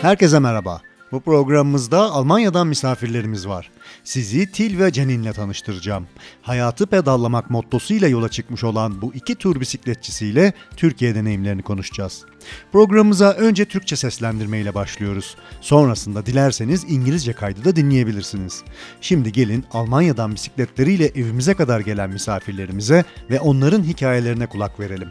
Herkese merhaba. Bu programımızda Almanya'dan misafirlerimiz var. Sizi Til ve Janine'le tanıştıracağım. Hayatı pedallamak mottosuyla yola çıkmış olan bu iki tur bisikletçisiyle Türkiye deneyimlerini konuşacağız. Programımıza önce Türkçe seslendirmeyle başlıyoruz. Sonrasında dilerseniz İngilizce kaydı da dinleyebilirsiniz. Şimdi gelin Almanya'dan bisikletleriyle evimize kadar gelen misafirlerimize ve onların hikayelerine kulak verelim.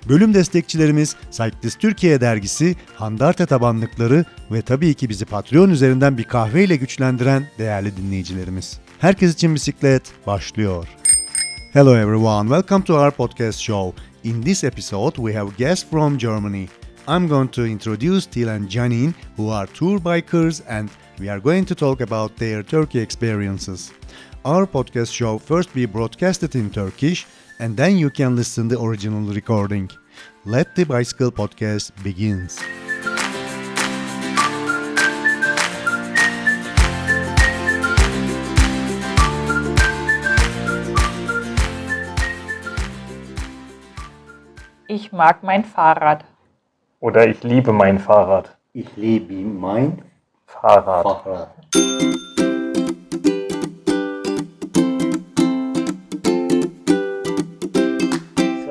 Bölüm Destekçilerimiz Sevgili Türkiye dergisi, Handarte Tabanlıkları ve tabii ki bizi Patreon üzerinden bir kahveyle güçlendiren değerli dinleyicilerimiz. Herkes için bisiklet başlıyor. Hello everyone, welcome to our podcast show. In this episode we have guests from Germany. I'm going to introduce Til and Janine, who are tour bikers, and we are going to talk about their Turkey experiences. Our podcast show first be broadcasted in Turkish, and then you can listen the original recording. Let the bicycle podcast begins. Ich mag mein Fahrrad. Oder ich liebe mein Fahrrad. Ich liebe mein Fahrrad.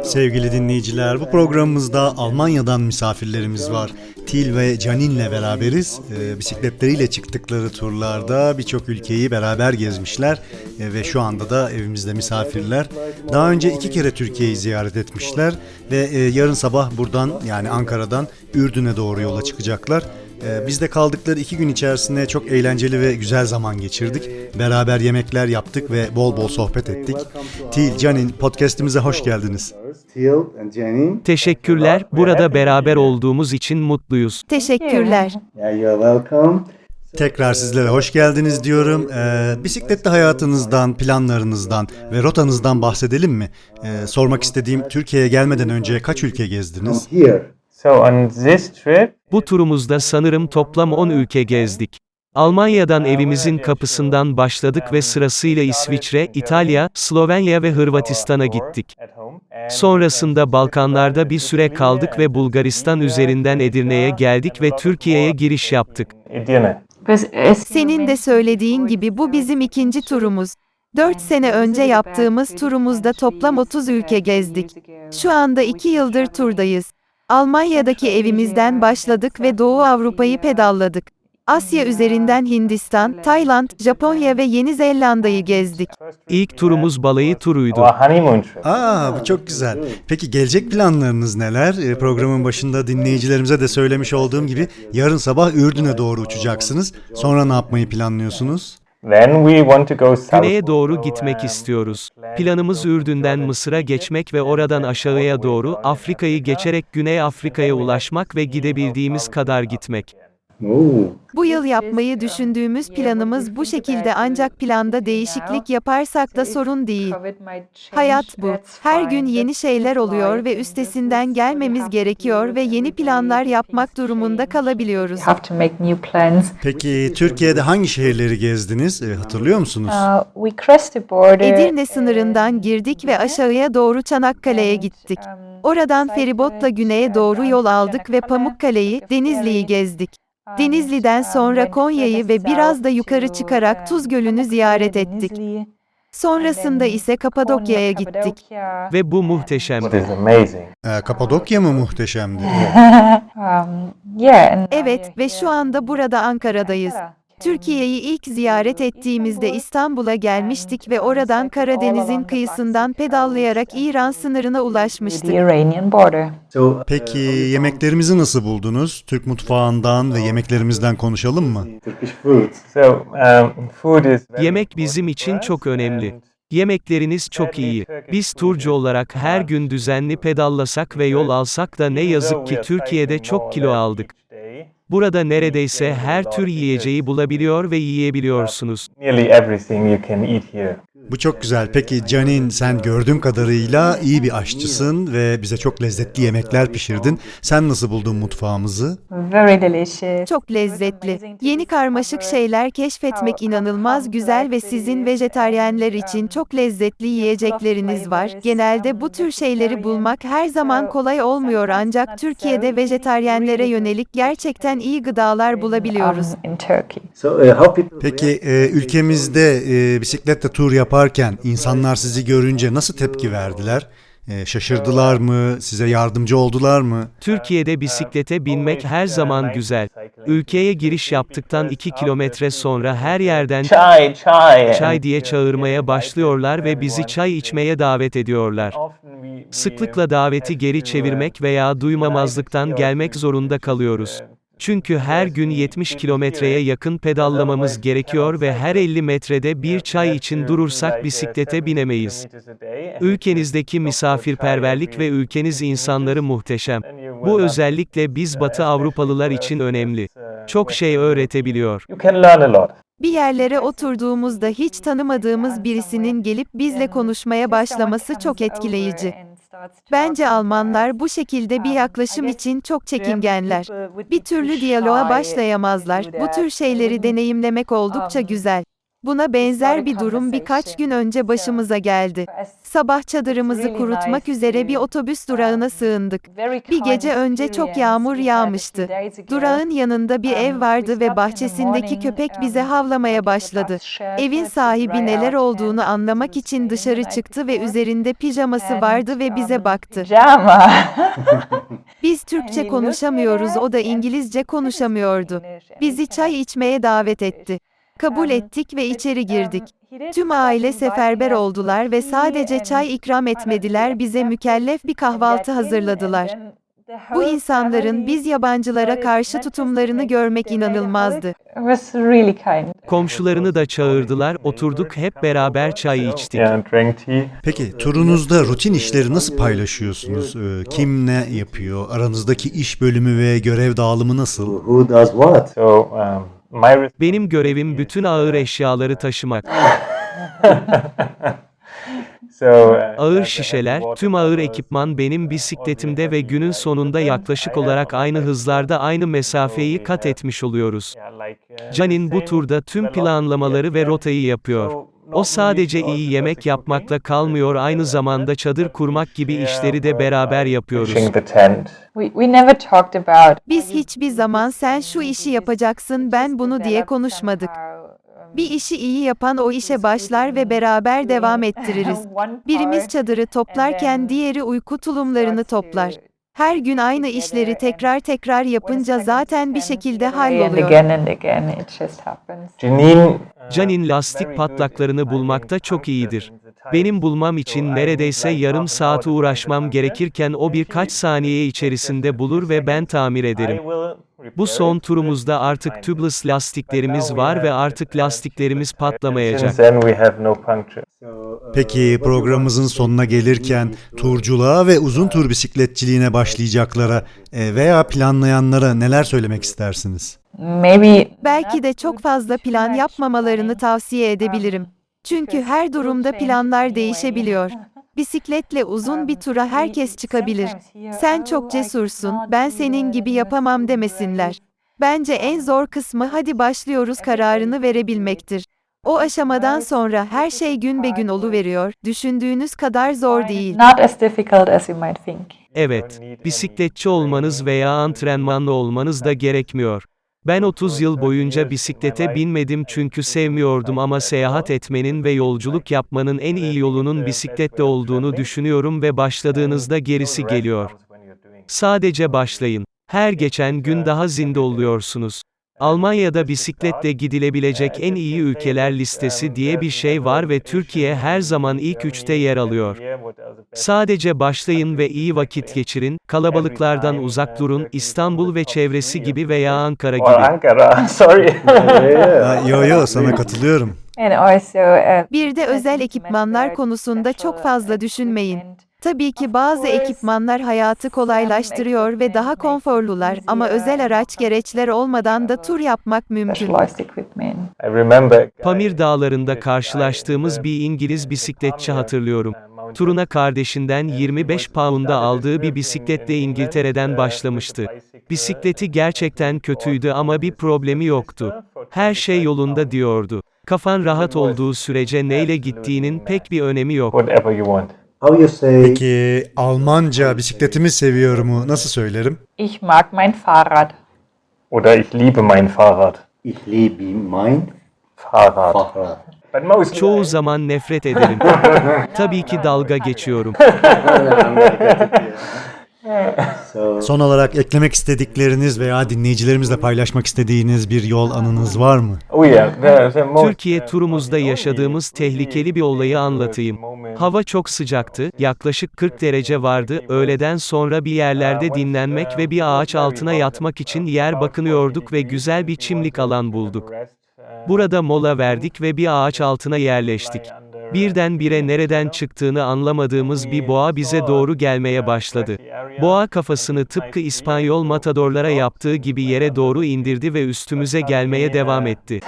Sevgili dinleyiciler, bu programımızda Almanya'dan misafirlerimiz var. Til ve Janine'le beraberiz. Bisikletleriyle çıktıkları turlarda birçok ülkeyi beraber gezmişler ve şu anda da evimizde misafirler. Daha önce 2 kere Türkiye'yi ziyaret etmişler ve yarın sabah buradan, yani Ankara'dan Ürdün'e doğru yola çıkacaklar. Biz de kaldıkları 2 gün içerisinde çok eğlenceli ve güzel zaman geçirdik. Beraber yemekler yaptık ve bol bol sohbet ettik. Til, Janine, podcast'imize hoş geldiniz. Teşekkürler, burada beraber olduğumuz için mutluyuz. Teşekkürler. You're welcome. Tekrar sizlere hoş geldiniz diyorum. Bisikletli hayatınızdan, planlarınızdan ve rotanızdan bahsedelim mi? Sormak istediğim, Türkiye'ye gelmeden önce kaç ülke gezdiniz? So on this trip, Bu turumuzda sanırım toplam 10 ülke gezdik. Almanya'dan evimizin kapısından başladık ve sırasıyla İsviçre, İtalya, Slovenya ve Hırvatistan'a gittik. Sonrasında Balkanlarda bir süre kaldık ve Bulgaristan üzerinden Edirne'ye geldik ve Türkiye'ye giriş yaptık. Edirne. Senin de söylediğin gibi bu bizim ikinci turumuz. 4 sene önce yaptığımız turumuzda toplam 30 ülke gezdik. Şu anda 2 yıldır turdayız. Almanya'daki evimizden başladık ve Doğu Avrupa'yı pedalladık. Asya üzerinden Hindistan, Tayland, Japonya ve Yeni Zelanda'yı gezdik. İlk turumuz balayı turuydu. Our honeymoon trip. Bu çok güzel. Peki gelecek planlarınız neler? Programın başında dinleyicilerimize de söylemiş olduğum gibi yarın sabah Ürdün'e doğru uçacaksınız. Sonra ne yapmayı planlıyorsunuz? Then we want to go south. Güneye doğru gitmek istiyoruz. Planımız Ürdün'den Mısır'a geçmek ve oradan aşağıya doğru Afrika'yı geçerek Güney Afrika'ya ulaşmak ve gidebildiğimiz kadar gitmek. Bu yıl yapmayı düşündüğümüz planımız bu şekilde, ancak planda değişiklik yaparsak da sorun değil. Hayat bu. Her gün yeni şeyler oluyor ve üstesinden gelmemiz gerekiyor ve yeni planlar yapmak durumunda kalabiliyoruz. Peki Türkiye'de hangi şehirleri gezdiniz? Hatırlıyor musunuz? Edirne sınırından girdik ve aşağıya doğru Çanakkale'ye gittik. Oradan feribotla güneye doğru yol aldık ve Pamukkale'yi, Denizli'yi gezdik. Denizli'den sonra Konya'yı ve biraz da yukarı çıkarak Tuz Gölü'nü ziyaret ettik. Sonrasında ise Kapadokya'ya gittik. Ve bu It muhteşemdi. is amazing. Kapadokya mı muhteşemdi? Evet ve şu anda burada Ankara'dayız. Türkiye'yi ilk ziyaret ettiğimizde İstanbul'a gelmiştik ve oradan Karadeniz'in kıyısından pedallayarak İran sınırına ulaşmıştık. Peki yemeklerimizi nasıl buldunuz? Türk mutfağından ve yemeklerimizden konuşalım mı? So food is very Yemek bizim için çok önemli. Yemekleriniz çok iyi. Biz turcu olarak her gün düzenli pedallasak ve yol alsak da ne yazık ki Türkiye'de çok kilo aldık. Burada neredeyse her tür yiyeceği bulabiliyor ve yiyebiliyorsunuz. Nearly everything you can eat here. Bu çok güzel. Peki Janine, sen gördüğüm kadarıyla iyi bir aşçısın ve bize çok lezzetli yemekler pişirdin. Sen nasıl buldun mutfağımızı? Very delicious. Çok lezzetli. Yeni karmaşık şeyler keşfetmek inanılmaz güzel ve sizin vejetaryenler için çok lezzetli yiyecekleriniz var. Genelde bu tür şeyleri bulmak her zaman kolay olmuyor ancak Türkiye'de vejetaryenlere yönelik gerçekten iyi gıdalar bulabiliyoruz. In Turkey. So, how people Peki ülkemizde bisikletle tur yaparken insanlar sizi görünce nasıl tepki verdiler? Şaşırdılar mı? Size yardımcı oldular mı? Türkiye'de bisiklete binmek her zaman güzel. Ülkeye giriş yaptıktan 2 kilometre sonra her yerden Chai, chai. çay diye çağırmaya başlıyorlar ve bizi çay içmeye davet ediyorlar. Sıklıkla daveti geri çevirmek veya duymamazlıktan gelmek zorunda kalıyoruz. Çünkü her gün 70 kilometreye yakın pedallamamız gerekiyor ve her 50 metrede bir çay için durursak bisiklete binemeyiz. Ülkenizdeki misafirperverlik ve ülkeniz insanları muhteşem. Bu özellikle biz Batı Avrupalılar için önemli. Çok şey öğretebiliyor. You can learn a lot. Bir yerlere oturduğumuzda hiç tanımadığımız birisinin gelip bizle konuşmaya başlaması çok etkileyici. Bence Almanlar bu şekilde bir yaklaşım için çok çekingenler. Bir türlü diyaloğa başlayamazlar. Bu tür şeyleri deneyimlemek oldukça güzel. Buna benzer bir durum birkaç gün önce başımıza geldi. Sabah çadırımızı kurutmak üzere bir otobüs durağına sığındık. Bir gece önce çok yağmur yağmıştı. Durağın yanında bir ev vardı ve bahçesindeki köpek bize havlamaya başladı. Evin sahibi neler olduğunu anlamak için dışarı çıktı ve üzerinde pijaması vardı ve bize baktı. Pajama. Biz Türkçe konuşamıyoruz, o da İngilizce konuşamıyordu. Bizi çay içmeye davet etti. Kabul ettik ve içeri girdik. Tüm aile seferber oldular ve sadece çay ikram etmediler, bize mükellef bir kahvaltı hazırladılar. Bu insanların biz yabancılara karşı tutumlarını görmek inanılmazdı. It was really kind. Komşularını da çağırdılar, oturduk hep beraber çay içtik. Yeah, drink tea. Peki turunuzda rutin işleri nasıl paylaşıyorsunuz? Kim ne yapıyor? Aranızdaki iş bölümü ve görev dağılımı nasıl? who does what? So, my Benim görevim bütün ağır eşyaları taşımak. Ağır şişeler, tüm ağır ekipman benim bisikletimde ve günün sonunda yaklaşık olarak aynı hızlarda aynı mesafeyi kat etmiş oluyoruz. Janine bu turda tüm planlamaları ve rotayı yapıyor. O sadece iyi yemek yapmakla kalmıyor, aynı zamanda çadır kurmak gibi işleri de beraber yapıyoruz. pitching the tent. We never talked about. Biz hiçbir zaman sen şu işi yapacaksın, ben bunu diye konuşmadık. Bir işi iyi yapan o işe başlar ve beraber devam ettiririz. Birimiz çadırı toplarken diğeri uyku tulumlarını toplar. Her gün aynı işleri tekrar tekrar yapınca zaten bir şekilde halloluyor. Again and again, it just happens. Janine lastik patlaklarını bulmakta çok iyidir. Benim bulmam için neredeyse yarım saat uğraşmam gerekirken o birkaç saniye içerisinde bulur ve ben tamir ederim. Bu son turumuzda artık tubeless lastiklerimiz var ve artık lastiklerimiz patlamayacak. Then we have no puncture. Peki programımızın sonuna gelirken turculuğa ve uzun tur bisikletçiliğine başlayacaklara veya planlayanlara neler söylemek istersiniz? Maybe Belki de çok fazla plan yapmamalarını tavsiye edebilirim. Çünkü her durumda planlar değişebiliyor. Bisikletle uzun bir tura herkes çıkabilir. Sen çok cesursun, ben senin gibi yapamam demesinler. Bence en zor kısmı hadi başlıyoruz kararını verebilmektir. O aşamadan sonra her şey gün be gün oluveriyor, düşündüğünüz kadar zor değil. not as difficult as you might think. Evet, bisikletçi olmanız veya antrenmanlı olmanız da gerekmiyor. Ben 30 yıl boyunca bisiklete binmedim çünkü sevmiyordum ama seyahat etmenin ve yolculuk yapmanın en iyi yolunun bisikletle olduğunu düşünüyorum ve başladığınızda gerisi geliyor. Sadece başlayın. Her geçen gün daha zinde oluyorsunuz. Almanya'da bisikletle gidilebilecek en iyi ülkeler listesi diye bir şey var ve Türkiye her zaman ilk 3'te yer alıyor. Sadece başlayın ve iyi vakit geçirin, kalabalıklardan uzak durun, İstanbul ve çevresi gibi veya Ankara Or gibi. Ankara, sorry. Yo sana katılıyorum. And also, Bir de özel ekipmanlar konusunda çok fazla düşünmeyin. Tabii ki bazı ekipmanlar hayatı kolaylaştırıyor ve daha konforlular ama özel araç gereçler olmadan da tur yapmak mümkün. Specialized equipment. I remember Pamir Dağları'nda karşılaştığımız bir İngiliz bisikletçi hatırlıyorum. Turuna kardeşinden 25 pound'a aldığı bir bisikletle İngiltere'den başlamıştı. Bisikleti gerçekten kötüydü ama bir problemi yoktu. Her şey yolunda diyordu. Kafan rahat olduğu sürece neyle gittiğinin pek bir önemi yok. whatever you want. How you say Peki Almanca bisikletimi seviyorumu nasıl söylerim? Ich mag mein Fahrrad. Oder ich liebe mein Fahrrad. ich liebe mein Fahrrad. Fahrrad? But mostly Çoğu zaman nefret ederim. Tabii ki dalga geçiyorum. So Son olarak eklemek istedikleriniz veya dinleyicilerimizle paylaşmak istediğiniz bir yol anınız var mı? Oh yeah, the most, Türkiye turumuzda yaşadığımız tehlikeli bir olayı anlatayım. Hava çok sıcaktı, yaklaşık 40 derece vardı, öğleden sonra bir yerlerde dinlenmek ve bir ağaç altına yatmak için yer bakınıyorduk ve güzel bir çimlik alan bulduk. Burada mola verdik ve bir ağaç altına yerleştik. Birdenbire nereden çıktığını anlamadığımız bir boğa bize doğru gelmeye başladı. Boğa kafasını tıpkı İspanyol matadorlara yaptığı gibi yere doğru indirdi ve üstümüze gelmeye devam etti.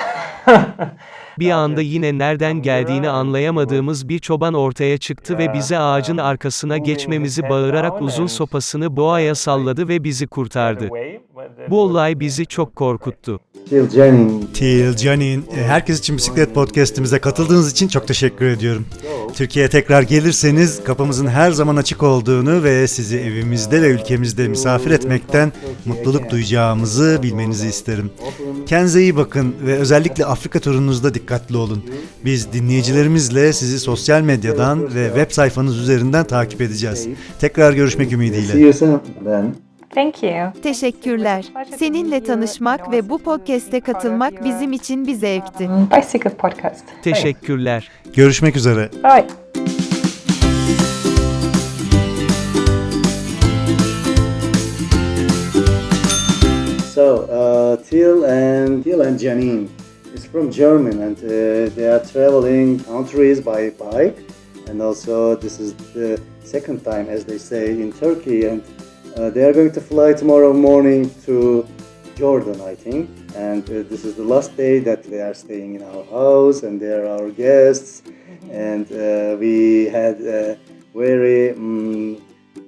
Bir anda yine nereden geldiğini anlayamadığımız bir çoban ortaya çıktı ve bize ağacın arkasına geçmemizi bağırarak uzun sopasını boğaya salladı ve bizi kurtardı. Bu olay bizi çok korkuttu. Till Janine. Til, Janine, herkes için bisiklet podcast'imize katıldığınız için çok teşekkür ediyorum. Türkiye'ye tekrar gelirseniz kapımızın her zaman açık olduğunu ve sizi evimizde ve ülkemizde misafir etmekten mutluluk duyacağımızı bilmenizi isterim. Kendinize iyi bakın ve özellikle Afrika turunuzda dikkatli olun. Biz dinleyicilerimizle sizi sosyal medyadan ve web sayfanız üzerinden takip edeceğiz. Tekrar görüşmek See ümidiyle. you soon then. Thank you. Teşekkürler. Seninle tanışmak ve bu podcast'e katılmak bizim için bir zevkti. Bicycle podcast. Teşekkürler. Görüşmek üzere. Bye. So Till and Janine is from German, and they are traveling countries by bike, and also this is the second time, as they say, in Turkey, and they are going to fly tomorrow morning to Jordan, I think, and this is the last day that they are staying in our house, and they are our guests, and we had very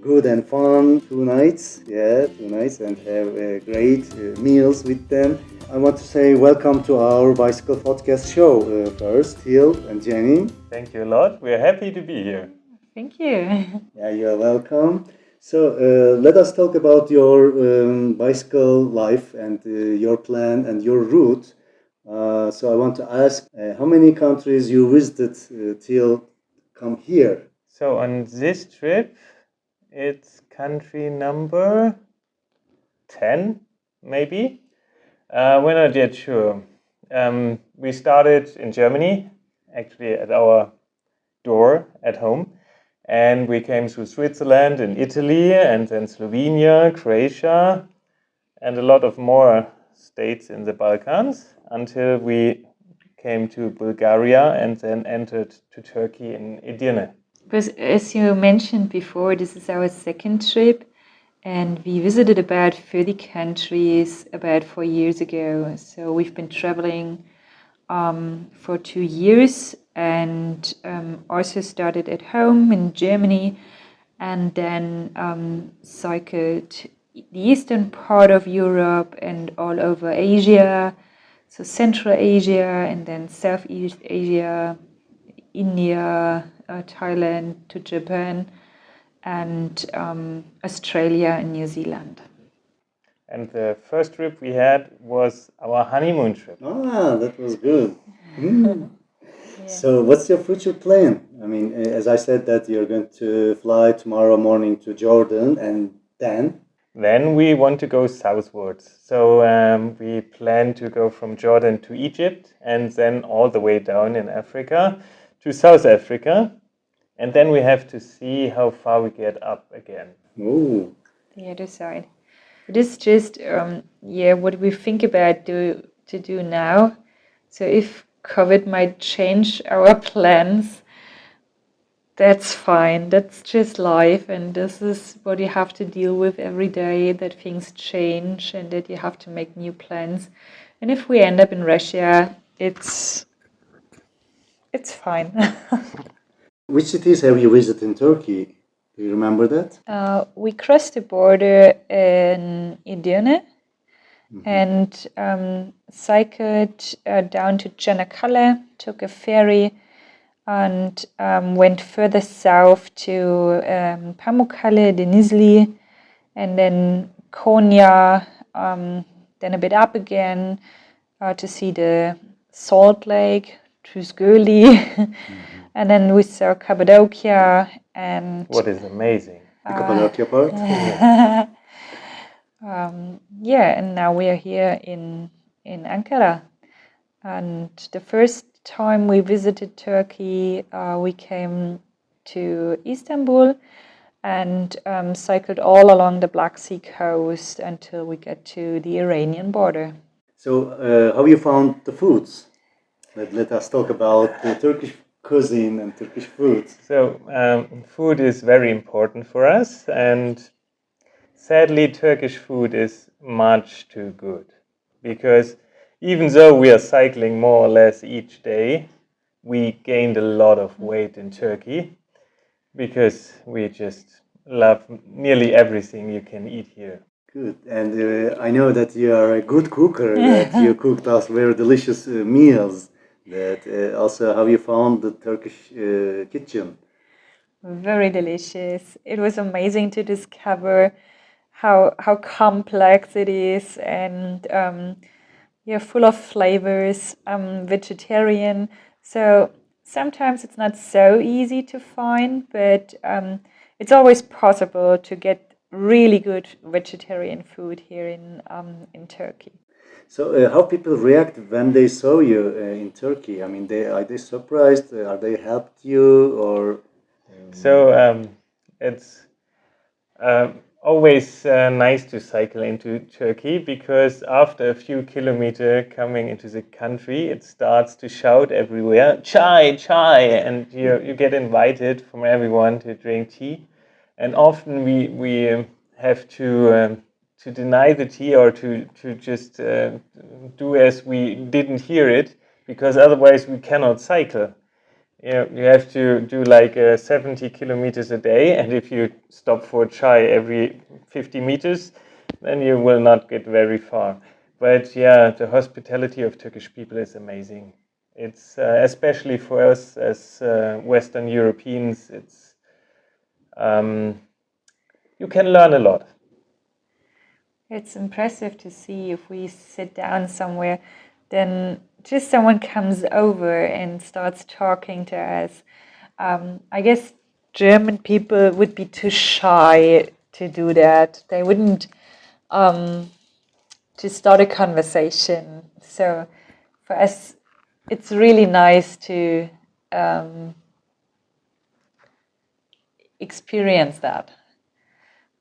good and fun 2 nights, and have great meals with them. I want to say welcome to our bicycle podcast show first, Till and Janine. Thank you a lot. We are happy to be here. Thank you. Yeah, you are welcome. So let us talk about your bicycle life and your plan and your route. So I want to ask how many countries you visited till come here? So on this trip, it's country number 10, maybe. We're not yet sure. We started in Germany, actually at our door at home. And we came through Switzerland and Italy, and then Slovenia, Croatia, and a lot of more states in the Balkans until we came to Bulgaria and then entered to Turkey in Edirne. Because as you mentioned before, this is our second trip, and we visited about 30 countries about 4 years ago. So we've been traveling for 2 years, and also started at home in Germany, and then cycled the eastern part of Europe and all over Asia, so Central Asia, and then Southeast Asia, India, Thailand to Japan, and Australia and New Zealand. And the first trip we had was our honeymoon trip. Ah, that was good. So what's your future plan? I mean, as I said that you're going to fly tomorrow morning to Jordan, and Then we want to go southwards. So we plan to go from Jordan to Egypt and then all the way down in Africa to South Africa. And then we have to see how far we get up again. oh, The other side. It is just, what we think about to do now. So if COVID might change our plans, that's fine. That's just life, and this is what you have to deal with every day, that things change and that you have to make new plans. And if we end up in Russia, it's fine. Which cities have you visited in Turkey? Do you remember that? We crossed the border in Edirne and cycled down to Çanakkale, took a ferry, and went further south to Pamukkale, Denizli, and then Konya, then a bit up again to see the Salt Lake, Tuzgöli, and then we saw Cappadocia and What is amazing. The Cappadocia part? and now we are here in Ankara. And the first time we visited Turkey, we came to Istanbul and cycled all along the Black Sea coast until we get to the Iranian border. So, how you found the foods? Let us talk about the Turkish cuisine and Turkish foods. So, food is very important for us, and sadly, Turkish food is much too good. Because even though we are cycling more or less each day, we gained a lot of weight in Turkey because we just love nearly everything you can eat here. Good. And I know that you are a good cooker, that you cooked us very delicious meals. That also, how you found the Turkish kitchen? Very delicious. It was amazing to discover how complex it is, and full of flavors. I'm vegetarian, so sometimes it's not so easy to find, but it's always possible to get really good vegetarian food here in Turkey. So, how people react when they saw you in Turkey? I mean, are they surprised? Are they helped you, or? So it's always nice to cycle into Turkey, because after a few kilometers coming into the country, it starts to shout everywhere, "Chai, chai!" and you get invited from everyone to drink tea. And often we have to deny the tea, or to just do as we didn't hear it, because otherwise we cannot cycle. You have to do like 70 kilometers a day, and if you stop for chai every 50 meters, then you will not get very far. But yeah, the hospitality of Turkish people is amazing. It's especially for us as Western Europeans, it's you can learn a lot. It's impressive to see if we sit down somewhere, then just someone comes over and starts talking to us. I guess German people would be too shy to do that. They wouldn't to start a conversation. So for us, it's really nice to experience that.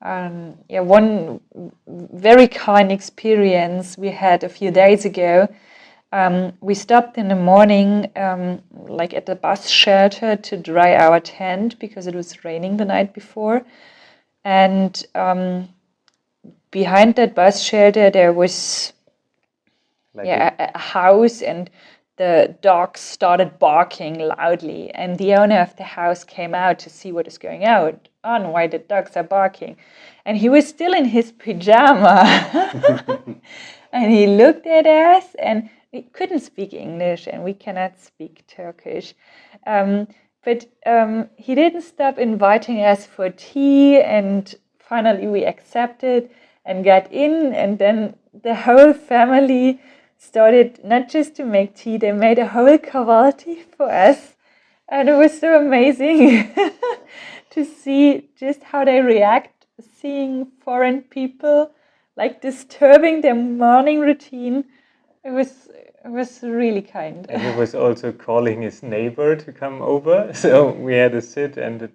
One very kind experience we had a few days ago. We stopped in the morning, like at the bus shelter, to dry our tent because it was raining the night before. And behind that bus shelter, there was a house, and the dogs started barking loudly. And the owner of the house came out to see what is going on, why the dogs are barking. And he was still in his pajama. And he looked at us, and we couldn't speak English, and we cannot speak Turkish. But he didn't stop inviting us for tea, and finally we accepted and got in, and then the whole family started not just to make tea, they made a whole cavalti for us. And it was so amazing to see just how they react, seeing foreign people like disturbing their morning routine. It was really kind. And he was also calling his neighbor to come over, so we had to sit and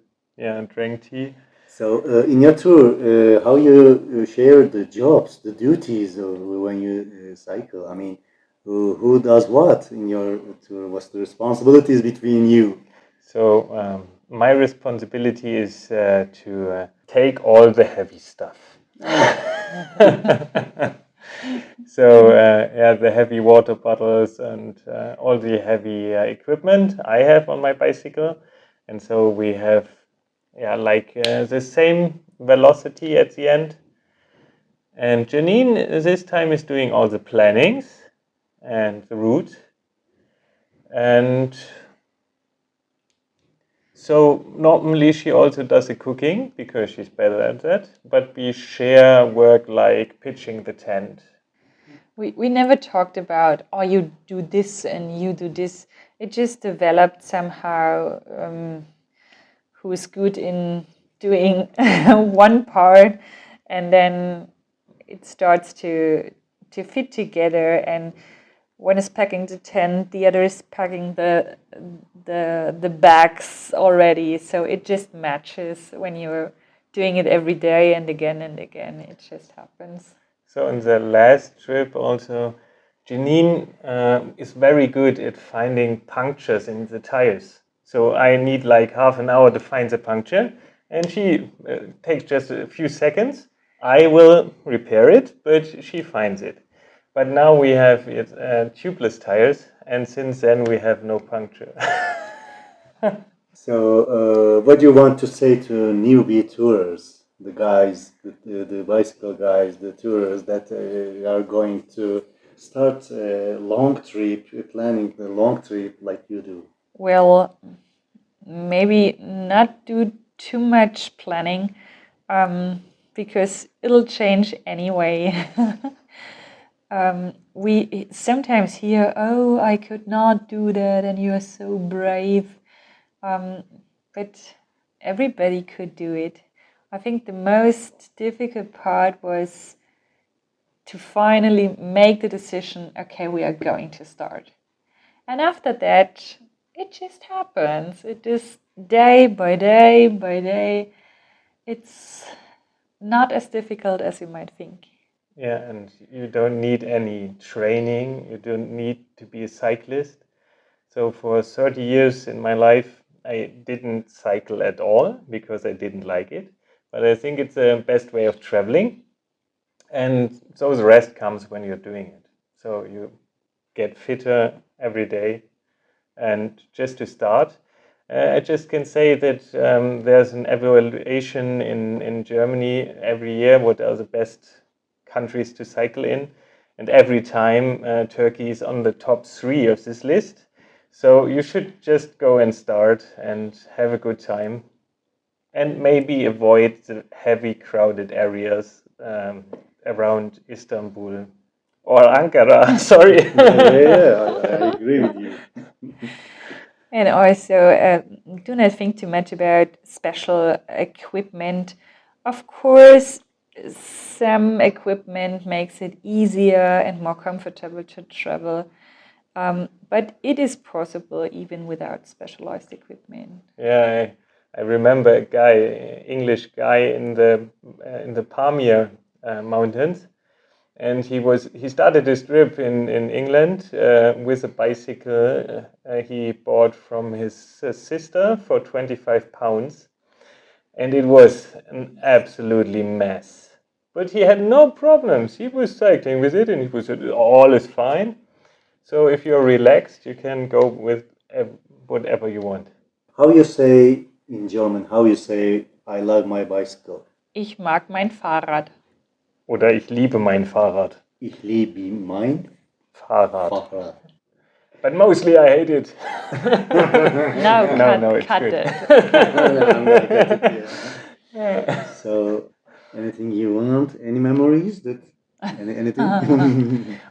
drank tea. So in your tour, how you share the jobs, the duties when you cycle? I mean, who does what in your tour? What's the responsibilities between you? So my responsibility is to take all the heavy stuff. So the heavy water bottles and all the heavy equipment I have on my bicycle, and so we have the same velocity at the end. And Janine this time is doing all the plannings and the route, and so normally she also does the cooking because she's better at that, but we share work like pitching the tent. We never talked about, oh, you do this and you do this. It just developed somehow who is good in doing one part, and then it starts to fit together. And one is packing the tent, the other is packing the bags already. So it just matches when you're doing it every day and again. It just happens. So in the last trip also, Janine is very good at finding punctures in the tires. So I need like half an hour to find the puncture, and she takes just a few seconds. I will repair it, but she finds it. But now we have tubeless tires, and since then we have no puncture. So, what do you want to say to newbie tourers? The guys, the bicycle guys, the tourists that are going to start a long trip, planning the long trip like you do? Well, maybe not do too much planning because it'll change anyway. We sometimes hear, oh, I could not do that and you are so brave. But everybody could do it. I think the most difficult part was to finally make the decision, okay, we are going to start. And after that, it just happens. It is day by day by day. It's not as difficult as you might think. Yeah, and you don't need any training. You don't need to be a cyclist. So for 30 years in my life, I didn't cycle at all because I didn't like it. But I think it's the best way of traveling. And so the rest comes when you're doing it. So you get fitter every day. And just to start, I just can say that there's an evaluation in Germany every year. What are the best countries to cycle in? And every time Turkey is on the top 3 of this list. So you should just go and start and have a good time. And maybe avoid the heavy crowded areas around Istanbul or Ankara. Sorry. I agree with you. And also, do not think too much about special equipment. Of course, some equipment makes it easier and more comfortable to travel. But it is possible even without specialized equipment. Yeah, I remember a guy, English guy in the Pamir mountains, and he started his trip in England with a bicycle he bought from his sister for £25, and it was an absolutely mess. But he had no problems. He was cycling with it, and he was all is fine. So if you're relaxed, you can go with whatever you want. How you say in German, I love my bicycle? Ich mag mein Fahrrad. Oder ich liebe mein Fahrrad. Ich liebe mein Fahrrad. But mostly I hate it. No, it's cut good. it. So, anything you want? Any memories? Anything?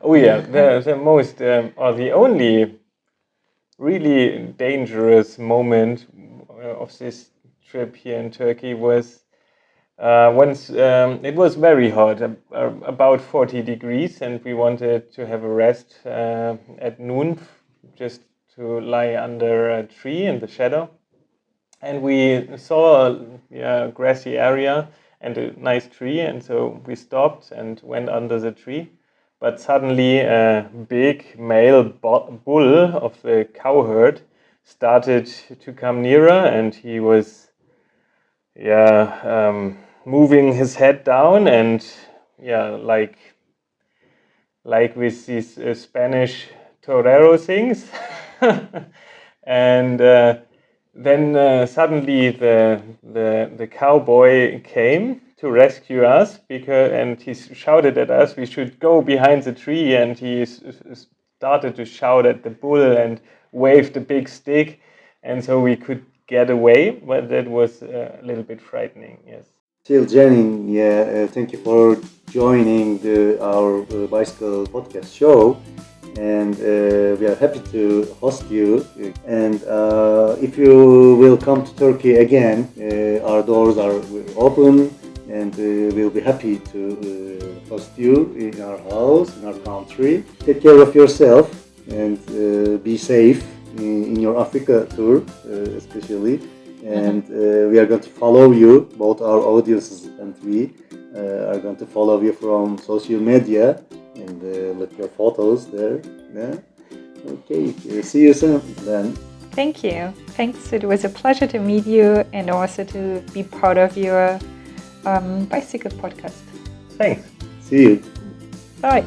Oh yeah, the most or the only really dangerous moment of this trip here in Turkey was once it was very hot, about 40 degrees, and we wanted to have a rest at noon, just to lie under a tree in the shadow. And we saw a grassy area and a nice tree, and so we stopped and went under the tree. But suddenly a big male bull of the cow herd started to come nearer, and he was moving his head down, and like with these Spanish torero things. And then suddenly the cowboy came to rescue us, and he shouted at us we should go behind the tree, and he started to shout at the bull and waved a big stick, and so we could get away, but that was a little bit frightening, yes. Till Janine, thank you for joining our bicycle podcast show, and we are happy to host you. And if you will come to Turkey again, our doors are open, and we'll be happy to host you in our house, in our country. Take care of yourself and be safe in your Africa tour, especially. And we are going to follow you, both our audiences and we are going to follow you from social media and look your photos there. Yeah? Okay, see you soon then. Thank you. Thanks. It was a pleasure to meet you and also to be part of your bicycle podcast. Thanks. See you. Bye.